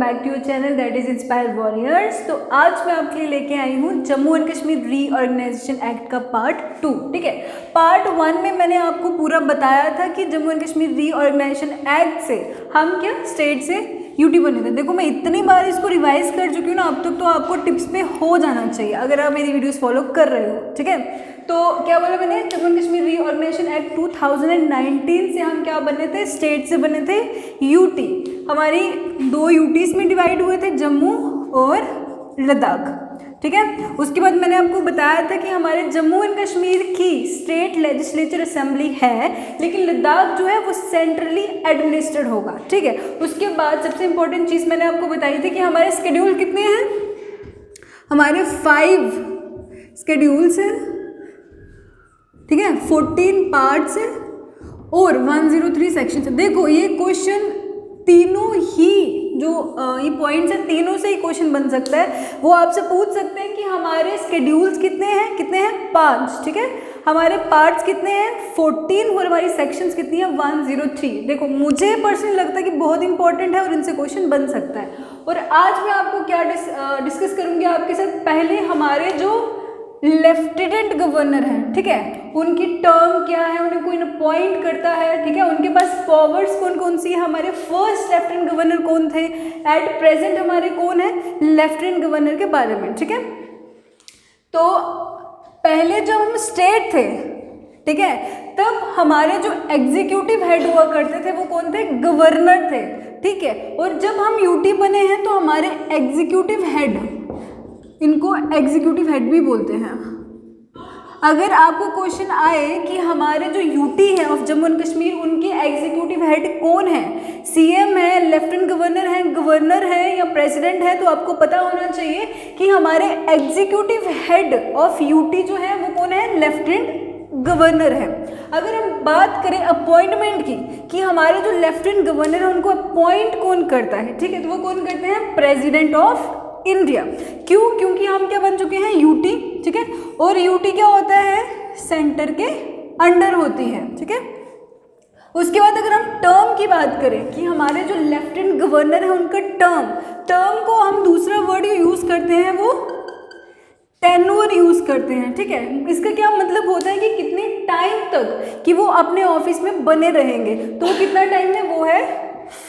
Back to your channel that is inspire warriors. तो आज मैं आपके लिए लेके आई हूँ Jammu and Kashmir reorganisation act का पार्ट 2। ठीक है, पार्ट 1 में मैंने आपको पूरा बताया था कि Jammu and Kashmir reorganisation act से हम क्या स्टेट से यूटी बने थे। देखो मैं इतनी बार इसको रिवाइज कर चुकी हूँ ना, अब तक तो आपको टिप्स पे हो जाना चाहिए अगर आप मेरी वीडियोस फॉलो कर रहे हो। ठीक है, तो क्या बोला मैंने, Jammu and Kashmir reorganisation act 2019 से हम क्या बने थे, स्टेट से बने थे यूटी। हमारी 2 यूटीज में डिवाइड हुए थे, जम्मू और लद्दाख। ठीक है, उसके बाद मैंने आपको बताया था कि हमारे जम्मू एंड कश्मीर की स्टेट लेजिस्लेचर असेंबली है, लेकिन लद्दाख जो है वो सेंट्रली एडमिनिस्ट्रेड होगा। ठीक है, उसके बाद सबसे इंपॉर्टेंट चीज़ मैंने आपको बताई थी कि हमारे स्केड्यूल कितने हैं, हमारे 5 स्केड्यूल्स हैं। ठीक है, 14 पार्ट्स हैं और 103 सेक्शन है। देखो ये क्वेश्चन तीनों ही जो ये पॉइंट्स हैं, तीनों से ही क्वेश्चन बन सकता है। वो आपसे पूछ सकते हैं कि हमारे स्केड्यूल्स कितने हैं 5। ठीक है, हमारे पार्ट्स कितने हैं 14 और हमारी सेक्शंस कितनी है 103। देखो मुझे पर्सनली लगता है कि बहुत इंपॉर्टेंट है और इनसे क्वेश्चन बन सकता है। और आज मैं आपको क्या डिस्कस करूँगी आपके साथ, पहले हमारे जो लेफ्टिनेंट गवर्नर हैं, ठीक है, उनकी टर्म क्या है, उन्हें कोई अपॉइंट करता है। ठीक है, उनके पास पावर्स कौन कौन सी है, हमारे फर्स्ट लेफ्टिनेंट गवर्नर कौन थे, एट प्रेजेंट हमारे कौन है लेफ्टिनेंट गवर्नर के बारे में। ठीक है, तो पहले जब हम स्टेट थे, ठीक है, तब हमारे जो एग्जीक्यूटिव हेड हुआ करते थे वो कौन थे, गवर्नर थे। ठीक है, और जब हम यूटी बने हैं तो हमारे एग्जीक्यूटिव हेड, इनको एग्जीक्यूटिव हेड भी बोलते हैं। अगर आपको क्वेश्चन आए कि हमारे जो यूटी है ऑफ जम्मू एंड कश्मीर, उनके एग्जीक्यूटिव हेड कौन है, सीएम है, लेफ्टिनेंट गवर्नर है या प्रेसिडेंट है, तो आपको पता होना चाहिए कि हमारे एग्जीक्यूटिव हेड ऑफ यूटी जो है वो कौन है, लेफ्टिनेंट गवर्नर है। अगर हम बात करें अपॉइंटमेंट की कि हमारे जो लेफ्टिनेंट गवर्नर है उनको अपॉइंट कौन करता है, ठीक है, तो वो कौन करते हैं, प्रेसिडेंट ऑफ इंडिया। क्यों, क्योंकि हम क्या बन चुके हैं, यूटी। ठीक है, और यूटी क्या होता है, सेंटर के अंडर होती है। ठीक है, उसके बाद अगर हम टर्म की बात करें कि हमारे जो लेफ्टिनेंट गवर्नर है उनका टर्म को हम दूसरा वर्ड यूज करते हैं, वो टेन्योर यूज करते हैं। ठीक है, इसका क्या मतलब होता है कि कितने टाइम तक कि वो अपने ऑफिस में बने रहेंगे, तो वो कितना टाइम है, वो है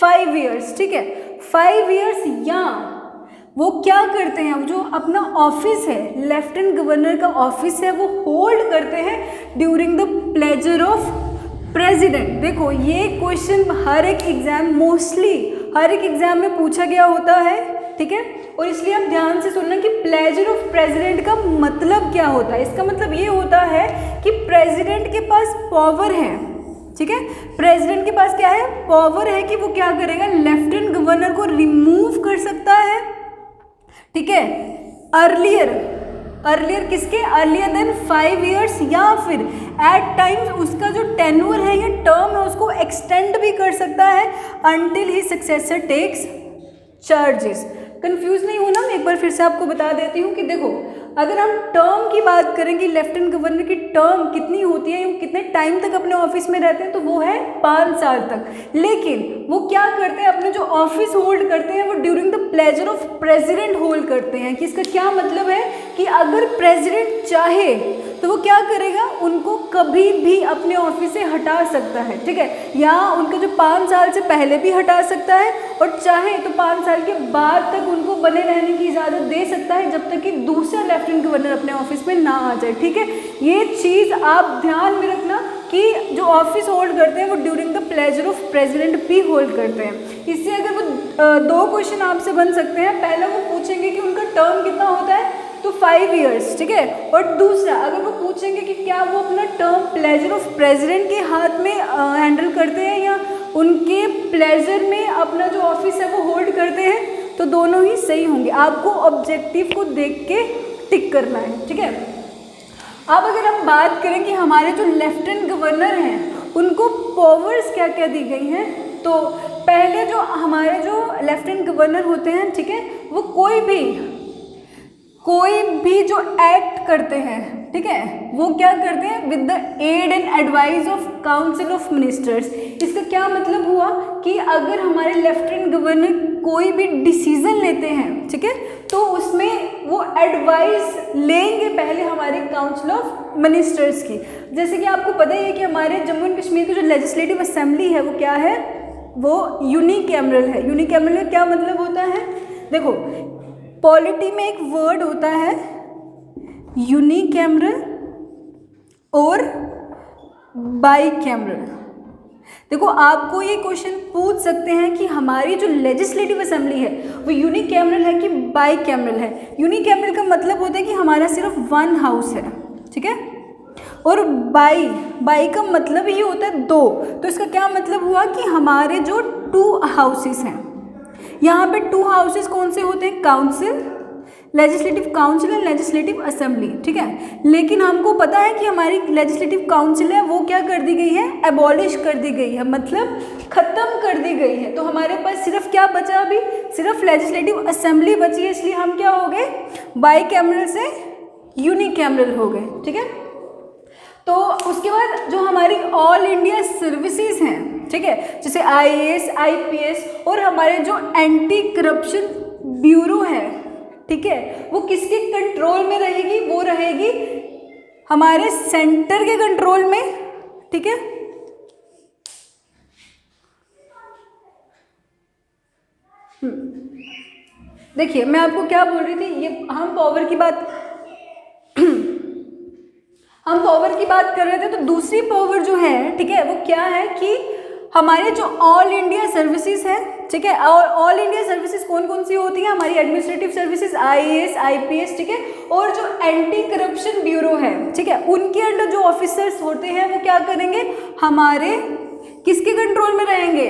5 ईयर्स। ठीक है, 5 ईयर्स, या वो क्या करते हैं, जो अपना ऑफिस है, लेफ्टिनेंट गवर्नर का ऑफिस है, वो होल्ड करते हैं during the pleasure of president. देखो ये क्वेश्चन हर एक एग्जाम, मोस्टली हर एक एग्जाम में पूछा गया होता है। ठीक है, और इसलिए आप ध्यान से सुनना कि प्लेजर ऑफ प्रेसिडेंट का मतलब क्या होता है। इसका मतलब ये होता है कि प्रेसिडेंट के पास पावर है। ठीक है, प्रेसिडेंट के पास क्या है, पावर है कि वो क्या करेगा, लेफ्टिनेंट गवर्नर को रिमूव कर सकता है। ठीक है, अर्लियर किसके, अर्लियर देन 5 ईयर्स, या फिर एट टाइम्स उसका जो टेन्योर है या टर्म है उसको एक्सटेंड भी कर सकता है until he successor takes charges. Confuse नहीं होना, मैं एक बार फिर से आपको बता देती हूँ कि देखो अगर हम टर्म की बात करें कि लेफ्टिनेंट गवर्नर की टर्म कितनी होती है, वो कितने टाइम तक अपने ऑफिस में रहते हैं, तो वो है 5 साल तक। लेकिन वो क्या करते हैं, अपने जो ऑफिस होल्ड करते हैं वो during the pleasure of president hold करते हैं। कि इसका क्या मतलब है कि अगर प्रेसिडेंट चाहे तो वो क्या करेगा, उनको कभी भी अपने ऑफिस से हटा सकता है। ठीक है, या उनके जो 5 साल से पहले भी हटा सकता है, और चाहे तो 5 साल के बाद तक उनको बने रहने की इजाज़त दे सकता है, जब तक कि दूसरा लेफ्टिनेंट गवर्नर अपने ऑफिस में ना आ जाए। ठीक है, ये चीज़ आप ध्यान में रखना कि जो ऑफिस होल्ड करते हैं वो during the pleasure of president भी होल्ड करते हैं। इससे अगर वो 2 क्वेश्चन आपसे बन सकते हैं। पहला वो पूछेंगे कि उनका टर्म कितना होता है, तो 5 ईयर्स। ठीक है, और दूसरा अगर वो पूछेंगे कि क्या वो अपना टर्म प्लेजर ऑफ प्रेसिडेंट के हाथ में हैंडल करते हैं या उनके प्लेजर में अपना जो ऑफिस है वो होल्ड करते हैं, तो दोनों ही सही होंगे। आपको ऑब्जेक्टिव को देख के टिक करना है। ठीक है, अब अगर हम बात करें कि हमारे जो लेफ्टिनेंट गवर्नर हैं उनको पावर्स क्या क्या दी गई हैं, तो पहले जो हमारे जो लेफ्टिनेंट गवर्नर होते हैं, ठीक है, वो कोई भी जो एक्ट करते हैं, ठीक है, वो क्या करते हैं, with the aid and advice of council of ministers. इसका क्या मतलब हुआ कि अगर हमारे लेफ्टिनेंट गवर्नर कोई भी डिसीजन लेते हैं, ठीक है, तो उसमें वो एडवाइस लेंगे पहले हमारे काउंसिल ऑफ मिनिस्टर्स की। जैसे कि आपको पता ही है कि हमारे जम्मू एंड कश्मीर की जो लेजिस्लेटिव असेंबली है वो क्या है, वो यूनिकैमरल है। यूनिकैमरल में क्या मतलब होता है, देखो पॉलिटी में एक वर्ड होता है यूनिकैमरल और बाईकैमरल। देखो आपको ये क्वेश्चन पूछ सकते हैं कि हमारी जो लेजिस्लेटिव असेंबली है वो यूनिकैमरल है कि बाईकैमरल है। यूनिकैमरल का मतलब होता है कि हमारा सिर्फ वन हाउस है, ठीक है, और बाई का मतलब ही होता है दो। तो इसका क्या मतलब हुआ कि हमारे जो टू हाउसेस हैं, यहाँ पे टू हाउसेस कौन से होते हैं, council, legislative council and legislative assembly, ठीक है। लेकिन हमको पता है कि हमारी लेजिस्लेटिव काउंसिल है वो क्या कर दी गई है, एबॉलिश कर दी गई है, मतलब ख़त्म कर दी गई है। तो हमारे पास सिर्फ क्या बचा, अभी सिर्फ लेजिस्लेटिव असेंबली बची है, इसलिए हम क्या हो गए, बाईकैमरल से यूनिकैमरल हो गए, ठीक है। तो उसके बाद जो हमारी ऑल इंडिया सर्विसेज हैं, ठीक है, जैसे IAS IPS और हमारे जो एंटी करप्शन ब्यूरो है, ठीक है, वो किसके कंट्रोल में रहेगी, वो रहेगी हमारे सेंटर के कंट्रोल में, ठीक है। देखिए मैं आपको क्या बोल रही थी, ये हम पावर की बात कर रहे थे। तो दूसरी पावर जो है, ठीक है, वो क्या है कि हमारे जो ऑल इंडिया सर्विसेज है, ठीक है, और ऑल इंडिया सर्विसेज कौन कौन सी होती है, हमारी एडमिनिस्ट्रेटिव सर्विसेज IAS IPS, ठीक है, और जो एंटी करप्शन ब्यूरो है, ठीक है, उनके अंडर जो ऑफिसर्स होते हैं वो क्या करेंगे, हमारे किसके कंट्रोल में रहेंगे,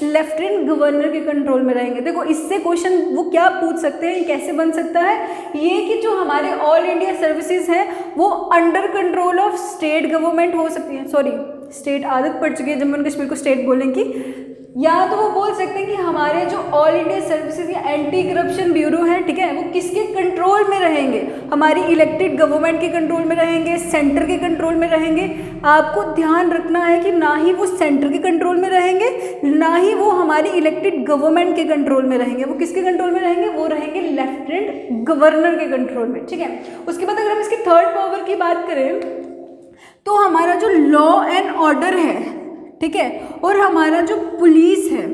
लेफ्टिनेंट गवर्नर के कंट्रोल में रहेंगे। देखो इससे क्वेश्चन वो क्या पूछ सकते हैं, कैसे बन सकता है, ये कि जो हमारे ऑल इंडिया सर्विसेज हैं वो under control of state government हो सकती है, सॉरी स्टेट आदत पड़ चुकी है जम्मू एंड कश्मीर को स्टेट बोलने की, या तो वो बोल सकते हैं कि हमारे जो ऑल इंडिया सर्विसेज या एंटी करप्शन ब्यूरो है, ठीक है, वो किसके कंट्रोल में रहेंगे, हमारी इलेक्टेड गवर्नमेंट के कंट्रोल में रहेंगे, सेंटर के कंट्रोल में रहेंगे। आपको ध्यान रखना है कि ना ही वो सेंटर के कंट्रोल में रहेंगे, ना ही वो हमारी इलेक्टेड गवर्नमेंट के कंट्रोल में रहेंगे। वो किसके कंट्रोल में रहेंगे, वो रहेंगे लेफ्टिनेंट गवर्नर के कंट्रोल में, ठीक है। उसके बाद अगर हम इसकी थर्ड पावर की बात करें तो हमारा जो लॉ एंड ऑर्डर है, ठीक है, और हमारा जो पुलिस है,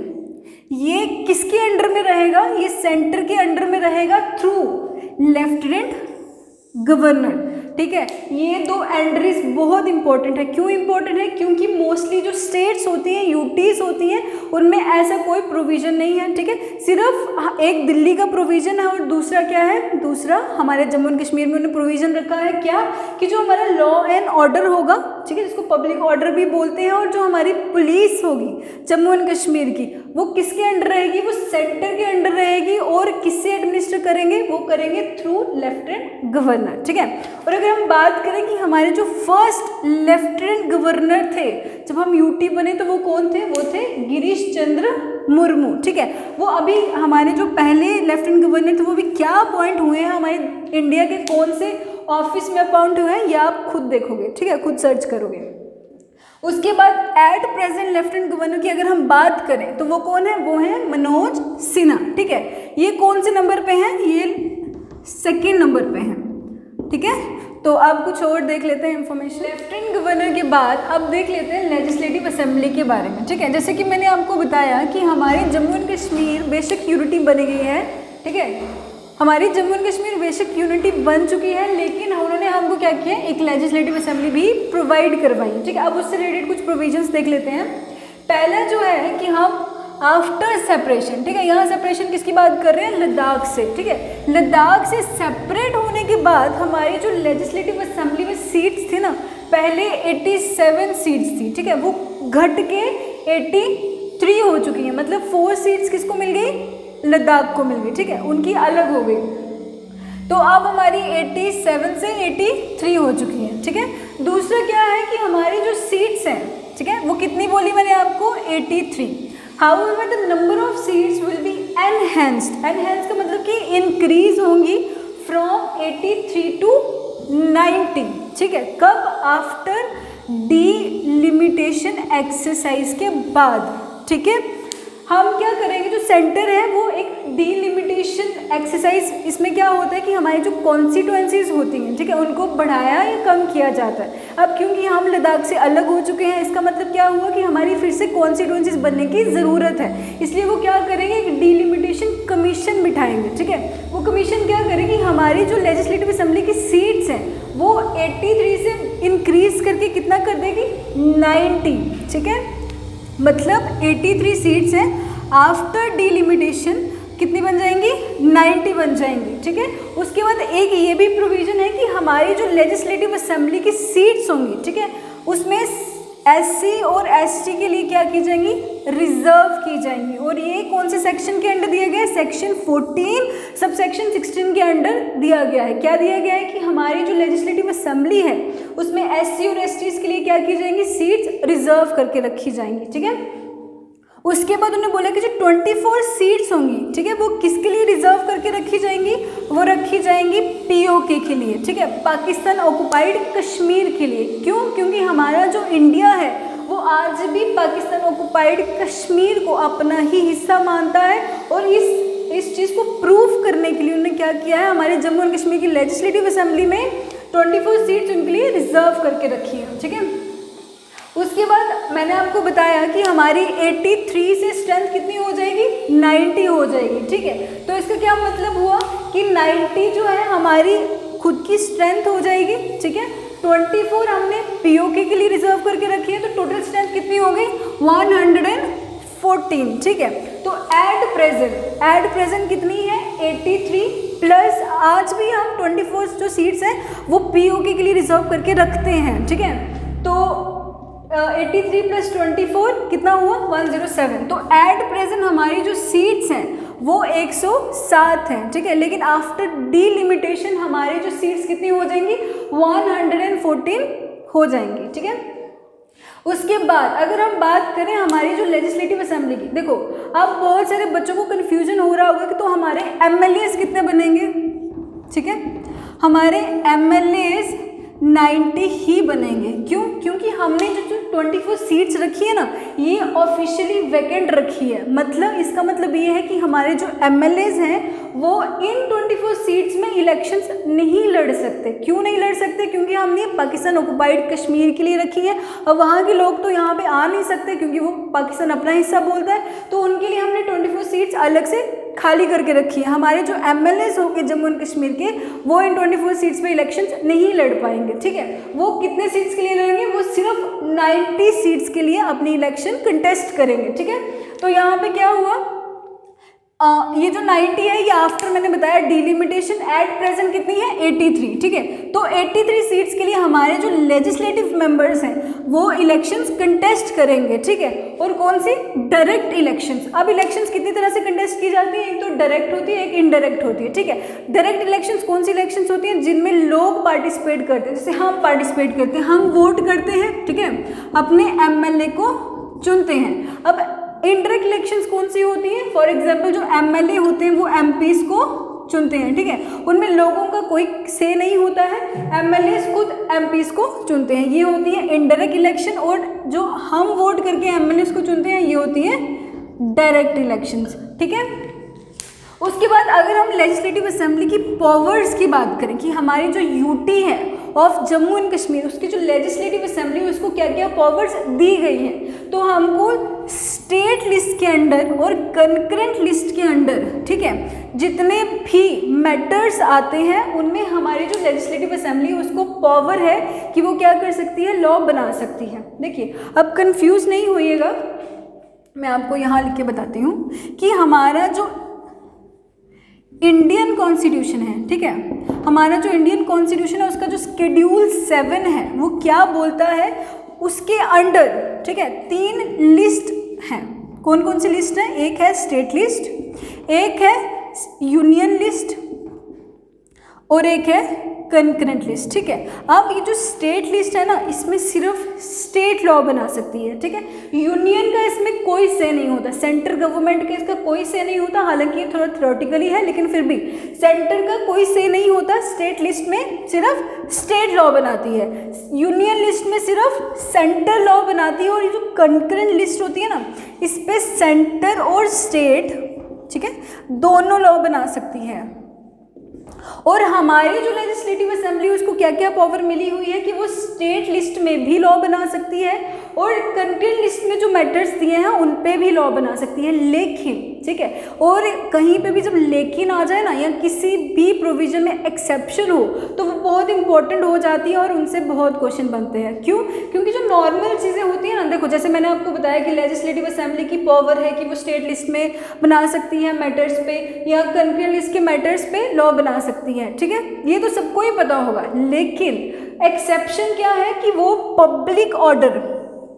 ये किसके अंडर में रहेगा, ये सेंटर के अंडर में रहेगा थ्रू लेफ्टिनेंट गवर्नर, ठीक है। ये दो एंट्रीज बहुत इंपॉर्टेंट है। क्यों इंपॉर्टेंट है, क्योंकि मोस्टली जो स्टेट्स होती हैं, यूटीज होती हैं, उनमें ऐसा कोई प्रोविजन नहीं है, ठीक है। सिर्फ एक दिल्ली का प्रोविजन है और दूसरा क्या है, दूसरा हमारे जम्मू एंड कश्मीर में उन्होंने प्रोविजन रखा है क्या, कि जो हमारा लॉ एंड ऑर्डर होगा, ठीक है, जिसको पब्लिक ऑर्डर भी बोलते हैं, और जो हमारी पुलिस होगी जम्मू एंड कश्मीर की, वो किसके अंडर रहेगी, वो सेंटर के अंडर रहेगी। और किससे एडमिनिस्टर करेंगे, वो करेंगे थ्रू लेफ्टिनेंट गवर्नर, ठीक है। और अगर हम बात करें कि हमारे जो फर्स्ट लेफ्टिनेंट गवर्नर थे जब हम यूटी बने, तो वो कौन थे, वो थे गिरीश चंद्र मुर्मू, ठीक है। वो अभी हमारे जो पहले लेफ्टिनेंट गवर्नर थे वो भी क्या अपॉइंट हुए हैं, हमारे इंडिया के कौन से ऑफिस में अपॉइंट हुए हैं, ये आप खुद देखोगे, ठीक है, खुद सर्च करोगे। उसके बाद एट प्रेजेंट लेफ्टिनेंट गवर्नर की अगर हम बात करें तो वो कौन है, वो है मनोज सिन्हा, ठीक है। ये कौन से नंबर पे हैं, ये सेकेंड नंबर पे हैं, ठीक है। तो अब कुछ और देख लेते हैं इन्फॉर्मेशन लेफ्टिनेंट गवर्नर के बाद। अब देख लेते हैं लेजिस्लेटिव असेंबली के बारे में, ठीक है। जैसे कि मैंने आपको बताया कि हमारे जम्मू एंड कश्मीर बेशक यूनिटी बनी गई है, ठीक है, हमारी जम्मू एंड कश्मीर बेशक यूनिटी बन चुकी है, लेकिन उन्होंने हमको क्या किया, एक लेजिस्लेटिव असेंबली भी प्रोवाइड करवाई, ठीक है। अब उससे रिलेटेड कुछ प्रोविजंस देख लेते हैं। पहला जो है कि हम आफ्टर सेपरेशन, ठीक है, यहाँ सेपरेशन किसकी बात कर रहे हैं, लद्दाख से, ठीक है। लद्दाख से सेपरेट होने के बाद हमारी जो लेजिस्लेटिव असेंबली में सीट्स थी ना, पहले 87 सीट्स थी, ठीक है, वो घट के 83 हो चुकी हैं, मतलब 4 सीट्स किसको मिल गई, लद्दाख को मिल गई, ठीक है, उनकी अलग हो गई। तो अब हमारी 87 से 83 हो चुकी है, ठीक है। दूसरा क्या है कि हमारी जो सीट्स हैं, ठीक है, वो कितनी बोली मैंने आपको, 83। However, the number of seats will be enhanced. Enhanced का मतलब कि इंक्रीज होंगी फ्रॉम 83 to 90, ठीक है, कब? आफ्टर डीलिमिटेशन एक्सरसाइज के बाद, ठीक है। हम क्या करेंगे, जो सेंटर है वो एक डीलिमिटेशन एक्सरसाइज, इसमें क्या होता है कि हमारी जो कॉन्स्टिट्यूएंसीज होती हैं, ठीक है, उनको बढ़ाया या कम किया जाता है। अब क्योंकि हम लद्दाख से अलग हो चुके हैं, इसका मतलब क्या हुआ कि हमारी फिर से कॉन्स्टिट्यूएंसीज बनने की ज़रूरत है, इसलिए वो क्या करेंगे, एक डीलिमिटेशन कमीशन बिठाएंगे, ठीक है। वो कमीशन क्या करेगी, हमारी जो लेजिस्लेटिव असेंबली की सीट्स हैं वो 83 से इंक्रीज करके कितना कर देगी, 90, ठीक है। मतलब 83 सीट्स हैं, आफ्टर डीलिमिटेशन कितनी बन जाएंगी, 90 बन जाएंगी, ठीक है। उसके बाद एक ये भी प्रोविजन है कि हमारी जो लेजिस्लेटिव असेंबली की सीट्स होंगी, ठीक है, उसमें SC और ST के लिए क्या की जाएंगी, रिजर्व की जाएंगी। और ये कौन से सेक्शन के अंडर दिया गया है, सेक्शन 14 सब सेक्शन 16 के अंडर दिया गया है। क्या दिया गया है कि हमारी जो लेजिस्लेटिव असेंबली है उसमें SC और ST के लिए क्या की जाएंगी, सीट्स रिजर्व करके रखी जाएंगी, ठीक है। उसके बाद उन्होंने बोला कि जो 24 सीट्स होंगी, ठीक है, वो किसके लिए रिजर्व करके रखी जाएंगी, वो रखी जाएंगी POK के लिए, ठीक है, पाकिस्तान ऑक्युपाइड कश्मीर के लिए। क्यों? क्योंकि हमारा जो इंडिया है वो आज भी पाकिस्तान ऑक्युपाइड कश्मीर को अपना ही हिस्सा मानता है, और इस चीज़ को प्रूव करने के लिए उन्होंने क्या किया है, हमारे जम्मू एंड कश्मीर की लेजिस्लेटिव असेंबली में 24 सीट्स उनके लिए रिजर्व करके रखी है, ठीक है। उसके बाद मैंने आपको बताया कि हमारी 83 से स्ट्रेंथ कितनी हो जाएगी, 90 हो जाएगी, ठीक है। तो इसका क्या मतलब हुआ कि 90 जो है हमारी खुद की स्ट्रेंथ हो जाएगी, ठीक है। 24 हमने POK के लिए रिजर्व करके रखी है, तो टोटल स्ट्रेंथ कितनी हो गई, 114, ठीक है। तो एट प्रेजेंट कितनी है, 83 प्लस आज भी हम 24 जो सीट्स हैं वो POK के लिए रिजर्व करके रखते हैं, ठीक है। तो 83 प्लस 24 कितना हुआ, 107। तो एट प्रेजेंट हमारी जो सीट्स हैं वो 107 हैं, ठीक है। लेकिन आफ्टर डीलिमिटेशन हमारी जो सीट्स कितनी हो जाएंगी, 114 हो जाएंगी, ठीक है। उसके बाद अगर हम बात करें हमारी जो लेजिस्लेटिव असेंबली की, देखो अब बहुत सारे बच्चों को कन्फ्यूजन हो रहा होगा कि तो हमारे MLAs कितने बनेंगे, ठीक है। हमारे MLAs 90 ही बनेंगे। क्यों? क्योंकि हमने जो 24 सीट्स रखी है ना, ये ऑफिशियली वैकेंट रखी है। मतलब इसका मतलब ये है कि हमारे जो MLAs हैं वो इन 24 सीट्स में इलेक्शंस नहीं लड़ सकते। क्यों नहीं लड़ सकते? क्योंकि हमने पाकिस्तान ऑक्युपाइड कश्मीर के लिए रखी है। अब वहाँ के लोग तो यहाँ पे आ नहीं सकते क्योंकि वो पाकिस्तान अपना हिस्सा बोलता है, तो उनके लिए हमने 24 सीट्स अलग से खाली करके रखी है। हमारे जो MLAs होंगे जम्मू एंड कश्मीर के, वो इन 24 सीट्स पे इलेक्शंस नहीं लड़ पाएंगे, ठीक है। वो कितने सीट्स के लिए लड़ेंगे? वो सिर्फ 90 सीट्स के लिए अपनी इलेक्शन कंटेस्ट करेंगे, ठीक है। तो यहाँ पे क्या हुआ, ये जो 90 है ये आफ्टर मैंने बताया डीलिमिटेशन, एट प्रेजेंट कितनी है 83, ठीक है। तो 83 सीट्स के लिए हमारे जो लेजिस्लेटिव मेंबर्स हैं वो इलेक्शंस कंटेस्ट करेंगे, ठीक है। और कौन सी? Direct elections. अब इलेक्शंस कितनी तरह से कंटेस्ट की जाती है, एक तो डायरेक्ट होती है, एक इनडायरेक्ट होती है, ठीक है। डायरेक्ट इलेक्शंस कौन सी इलेक्शंस होती हैं? जिनमें लोग पार्टिसिपेट करते हैं, जैसे हम पार्टिसिपेट करते हैं, हम वोट करते हैं, ठीक है, अपने MLA को चुनते हैं। अब इनडायरेक्ट इलेक्शंस कौन सी होती हैं? फॉर एग्जांपल जो MLA होते हैं वो MPs को चुनते हैं, ठीक है। उनमें लोगों का कोई से नहीं होता है, MLAs खुद MPs को चुनते हैं। ये होती है इनडायरेक्ट इलेक्शन। और जो हम वोट करके MLAs को चुनते हैं ये होती है डायरेक्ट इलेक्शंस, ठीक है। उसके बाद अगर हम लेजिस्लेटिव असेंबली की पावर्स की बात करें कि हमारी जो UT है ऑफ जम्मू एंड कश्मीर, उसकी जो लेजिस्लेटिव असेंबली है उसको क्या क्या पावर्स दी गई हैं, तो हमको स्टेट लिस्ट के अंडर और कंकरेंट लिस्ट के अंडर, ठीक है, जितने भी मैटर्स आते हैं उनमें हमारी जो लेजिस्लेटिव असेंबली है उसको पावर है कि वो क्या कर सकती है, लॉ बना सकती है। देखिए अब कंफ्यूज नहीं होइएगा, मैं आपको यहाँ लिख के बताती हूँ कि हमारा जो इंडियन कॉन्स्टिट्यूशन है, ठीक है, हमारा जो इंडियन कॉन्स्टिट्यूशन है उसका जो शेड्यूल 7 है वो क्या बोलता है, उसके अंडर, ठीक है, 3 लिस्ट हैं। कौन कौन सी लिस्ट है? एक है स्टेट लिस्ट, एक है यूनियन लिस्ट और एक है कंकरेंट लिस्ट, ठीक है। अब ये जो स्टेट लिस्ट है ना, इसमें सिर्फ स्टेट लॉ बना सकती है, ठीक है। यूनियन का इसमें कोई से नहीं होता, सेंट्रल गवर्नमेंट का इसका कोई से नहीं होता, हालांकि ये थोड़ा थ्योरेटिकली है लेकिन फिर भी सेंटर का कोई से नहीं होता। स्टेट लिस्ट में सिर्फ स्टेट लॉ बनाती है, यूनियन लिस्ट में सिर्फ सेंट्रल लॉ बनाती है। और ये जो कंकरेंट लिस्ट होती है ना, इस पे सेंटर और स्टेट, ठीक है, दोनों लॉ बना सकती है। और हमारी जो लेजिस्लेटिव असेंबली उसको क्या क्या पावर मिली हुई है कि वो स्टेट लिस्ट में भी लॉ बना सकती है और कंकरेंट लिस्ट में जो मैटर्स दिए हैं उन पे भी लॉ बना सकती है। लेकिन, ठीक है, और कहीं पे भी जब लेकिन आ जाए ना, या किसी भी प्रोविजन में एक्सेप्शन हो, तो वो बहुत इंपॉर्टेंट हो जाती है और उनसे बहुत क्वेश्चन बनते हैं। क्यों? क्योंकि जो नॉर्मल चीज़ें होती हैं ना, देखो जैसे मैंने आपको बताया कि लेजिस्लेटिव असेंबली की पावर है कि वो स्टेट लिस्ट में बना सकती है मैटर्स पे, या कंकरेंट लिस्ट के मैटर्स पे लॉ बना सकती है, ठीक है, ये तो सबको ही पता होगा। लेकिन एक्सेप्शन क्या है कि वो पब्लिक ऑर्डर,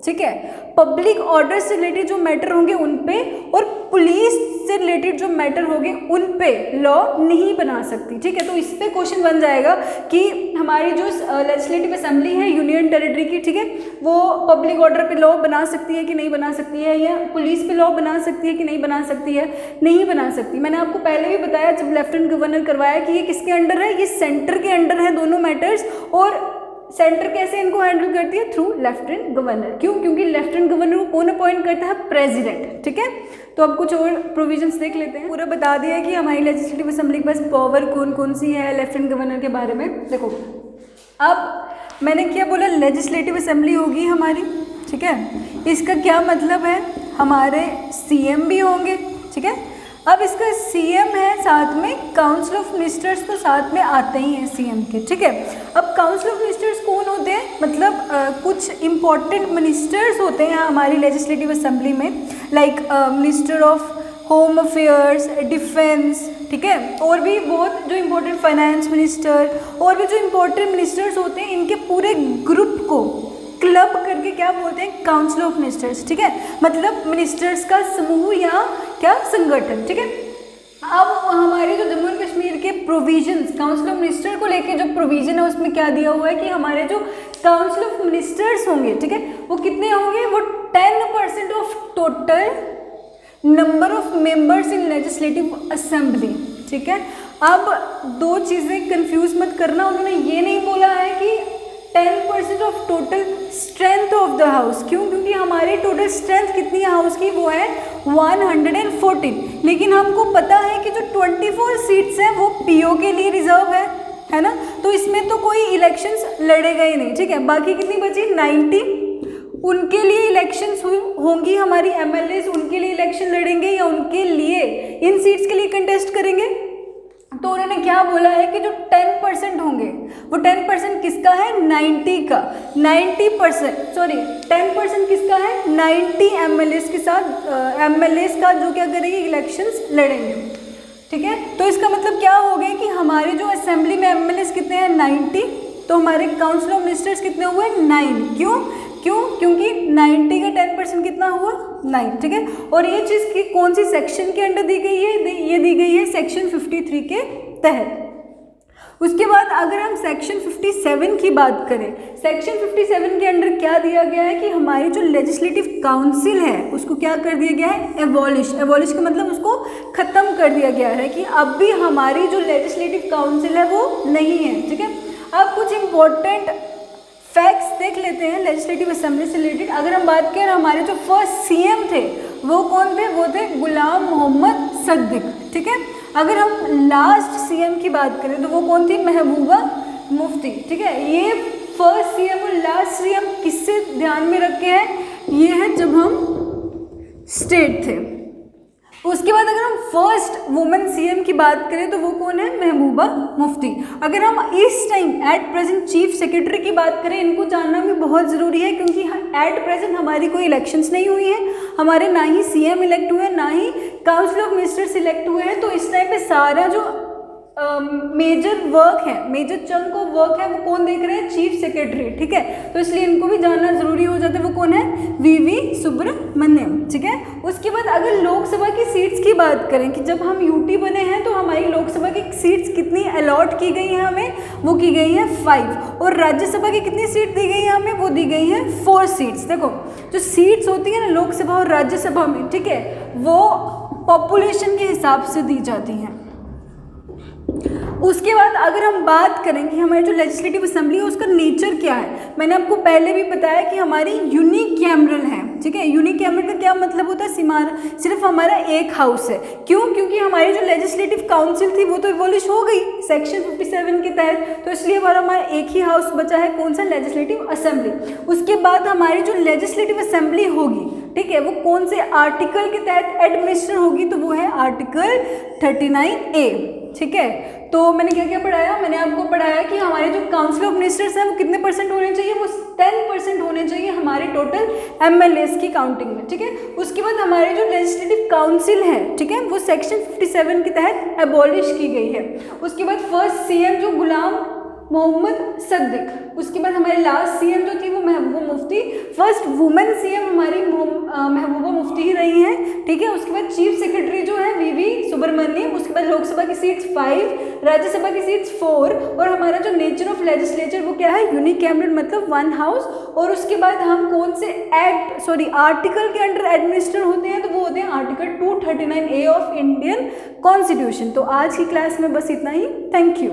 ठीक है, पब्लिक ऑर्डर से रिलेटेड जो मैटर होंगे उन पे और पुलिस से रिलेटेड जो मैटर होंगे उन पे लॉ नहीं बना सकती, ठीक है। तो इस पे क्वेश्चन बन जाएगा कि हमारी जो लेजिस्लेटिव असेंबली है यूनियन टेरिटरी की, ठीक है, वो पब्लिक ऑर्डर पे लॉ बना सकती है कि नहीं बना सकती है, या पुलिस पे लॉ बना सकती है कि नहीं बना सकती है, नहीं बना सकती। मैंने आपको पहले भी बताया जब लेफ्टिनेंट गवर्नर करवाया कि ये किसके अंडर है, ये सेंटर के अंडर है दोनों मैटर्स, और सेंटर कैसे इनको हैंडल करती है? Through lieutenant governor. क्यों? क्योंकि लेफ्टिनेंट गवर्नर को कौन अपॉइंट करता है? प्रेसिडेंट, ठीक है। तो अब कुछ और प्रोविजंस देख लेते हैं। पूरा बता दिया है कि हमारी लेजिस्लेटिव असेंबली के पास पावर कौन कौन सी है लेफ्टिनेंट गवर्नर के बारे में। देखो, अब मैंने क्या बोला, लेजिस्लेटिव असेंबली होगी हमारी, ठीक है। इसका क्या मतलब है? हमारे सीएम भी होंगे, ठीक है। अब इसका सीएम है, साथ में काउंसिल ऑफ मिनिस्टर्स तो साथ में आते ही हैं सीएम के, ठीक है। अब काउंसिल ऑफ मिनिस्टर्स कौन होते हैं? मतलब कुछ इंपॉर्टेंट मिनिस्टर्स होते हैं हमारी लेजिस्लेटिव असेंबली में, like minister of home affairs, defence, ठीक है, और भी बहुत जो इम्पोर्टेंट फाइनेंस मिनिस्टर, और भी जो इम्पोर्टेंट मिनिस्टर्स होते हैं, इनके पूरे ग्रुप को क्लब करके क्या बोलते हैं? काउंसिल ऑफ मिनिस्टर्स, ठीक है। मतलब मिनिस्टर्स का समूह या क्या संगठन, ठीक है। अब हमारे जो जम्मू एंड कश्मीर के प्रोविजंस, काउंसिल ऑफ मिनिस्टर को लेके जो प्रोविजन है उसमें क्या दिया हुआ है कि हमारे जो काउंसिल ऑफ मिनिस्टर्स होंगे, ठीक है, वो कितने होंगे? वो 10% of total number of members in legislative assembly, ठीक है। अब दो चीज़ें कंफ्यूज मत करना, उन्होंने ये नहीं बोला है कि 10% of total strength of the house. क्यों? क्योंकि हमारी टोटल स्ट्रेंथ कितनी है हाउस की? वो है 114। लेकिन हमको पता है कि जो 24 सीट्स हैं वो पीओ के लिए रिजर्व है ना, तो इसमें तो कोई इलेक्शंस लड़ेगा ही नहीं, ठीक है। बाकी कितनी बची? 90, उनके लिए इलेक्शंस होंगी, हमारी एमएलएस उनके लिए इलेक्शन लड़ेंगे या उनके लिए इन सीट्स के लिए कंटेस्ट करेंगे। तो उन्होंने क्या बोला है कि जो 10% होंगे, वो 10% किसका है? 90 का। 90%, सॉरी 10% किसका है? 90 एमएलएस के साथ, एमएलएस का जो क्या करेंगे? इलेक्शंस लड़ेंगे, ठीक है। तो इसका मतलब क्या हो गया कि हमारे जो असेंबली में एमएलएस कितने हैं? 90। तो हमारे काउंसिल ऑफ मिनिस्टर्स कितने हुए? 9। क्यों? क्योंकि 90 का 10% कितना हुआ? 9, ठीक है। और ये चीज़ की कौन सी सेक्शन के अंडर दी गई है? ये दी गई है सेक्शन 53 के तहत। उसके बाद अगर हम सेक्शन 57 की बात करें, सेक्शन 57 के अंडर क्या दिया गया है कि हमारी जो लेजिस्लेटिव काउंसिल है उसको क्या कर दिया गया है? एबॉलिश का मतलब उसको ख़त्म कर दिया गया है कि अब भी हमारी जो लेजिस्लेटिव काउंसिल है वो नहीं है, ठीक है। अब कुछ इम्पोर्टेंट फैक्ट्स देख लेते हैं लेजिस्लेटिव असेंबली से रिलेटेड। अगर हम बात करें हमारे जो फर्स्ट सीएम थे वो कौन थे? वो थे गुलाम मोहम्मद सद्दिक, ठीक है। अगर हम लास्ट सीएम की बात करें तो वो कौन थी? महबूबा मुफ्ती, ठीक है। ये फर्स्ट सीएम और लास्ट सीएम किससे ध्यान में रखे हैं? ये है जब हम स्टेट थे। उसके बाद अगर हम फर्स्ट वुमेन सीएम की बात करें तो वो कौन है? महबूबा मुफ्ती। अगर हम इस time at present chief secretary की बात करें, इनको जानना भी बहुत ज़रूरी है क्योंकि एट प्रेजेंट हमारी कोई इलेक्शंस नहीं हुई है, हमारे ना ही सीएम इलेक्ट हुए हैं, ना ही काउंसिल ऑफ मिनिस्टर्स इलेक्ट हुए हैं। तो इस टाइम पे सारा जो मेजर वर्क है, मेजर चंक ऑफ वर्क है, वो कौन देख रहे हैं? चीफ सेक्रेटरी, ठीक है। तो इसलिए इनको भी जानना जरूरी हो जाता है। वो कौन है? वीवी सुब्रमण्यम, ठीक है। उसके बाद अगर लोकसभा की सीट्स की बात करें कि जब हम यूटी बने हैं तो हमारी लोकसभा की सीट्स कितनी अलॉट की गई हैं हमें? वो की गई है 5। और राज्यसभा की कितनी सीट दी गई है हमें? वो दी गई है 4 सीट्स। देखो जो सीट्स होती है ना लोकसभा और राज्यसभा में, ठीक है, वो पॉपुलेशन के हिसाब से दी जाती हैं। उसके बाद अगर हम बात करें कि हमारी जो लेजिस्लेटिव असेंबली है उसका नेचर क्या है, मैंने आपको पहले भी बताया कि हमारी यूनिकैमरल है, ठीक है। यूनिकैमरल का क्या मतलब होता है? सिर्फ हमारा एक हाउस है। क्यों? क्योंकि हमारी जो लेजिस्लेटिव काउंसिल थी वो तो एबॉलिश हो गई सेक्शन 57 के तहत, तो इसलिए हमारा एक ही हाउस बचा है, कौन सा? Legislative assembly. उसके बाद हमारी जो लेजिस्लेटिव असेंबली होगी, ठीक है, वो कौन से आर्टिकल के तहत एडमिनिस्टर होगी? तो वो है आर्टिकल 39A, ठीक है। तो मैंने क्या क्या पढ़ाया? मैंने आपको पढ़ाया कि हमारे जो काउंसिल ऑफ मिनिस्टर्स हैं वो कितने % होने चाहिए? वो 10% होने चाहिए हमारे टोटल MLAs की काउंटिंग में, ठीक है। उसके बाद हमारी जो लेजिस्लेटिव काउंसिल है, ठीक है, वो सेक्शन 57 के तहत एबॉलिश की गई है। उसके बाद फर्स्ट CM जो गुलाम मोहम्मद सद्दिक, उसके बाद हमारी लास्ट CM जो थी वो Mehbooba Mufti, first women CM हमारी महबूबा मुफ्ती ही रही हैं, ठीक है। उसके बाद चीफ सेक्रेटरी जो है वीवी सुब्रमण्यम। उसके बाद लोकसभा की सीट्स 5, राज्यसभा की सीट्स 4, और हमारा जो नेचर ऑफ लेजिस्लेचर वो क्या है? यूनिकैमरल, मतलब 1 हाउस। और उसके बाद हम कौन से आर्टिकल के अंडर एडमिनिस्टर होते हैं? तो वो होते हैं article 239A of Indian constitution. तो आज की क्लास में बस इतना ही। Thank you.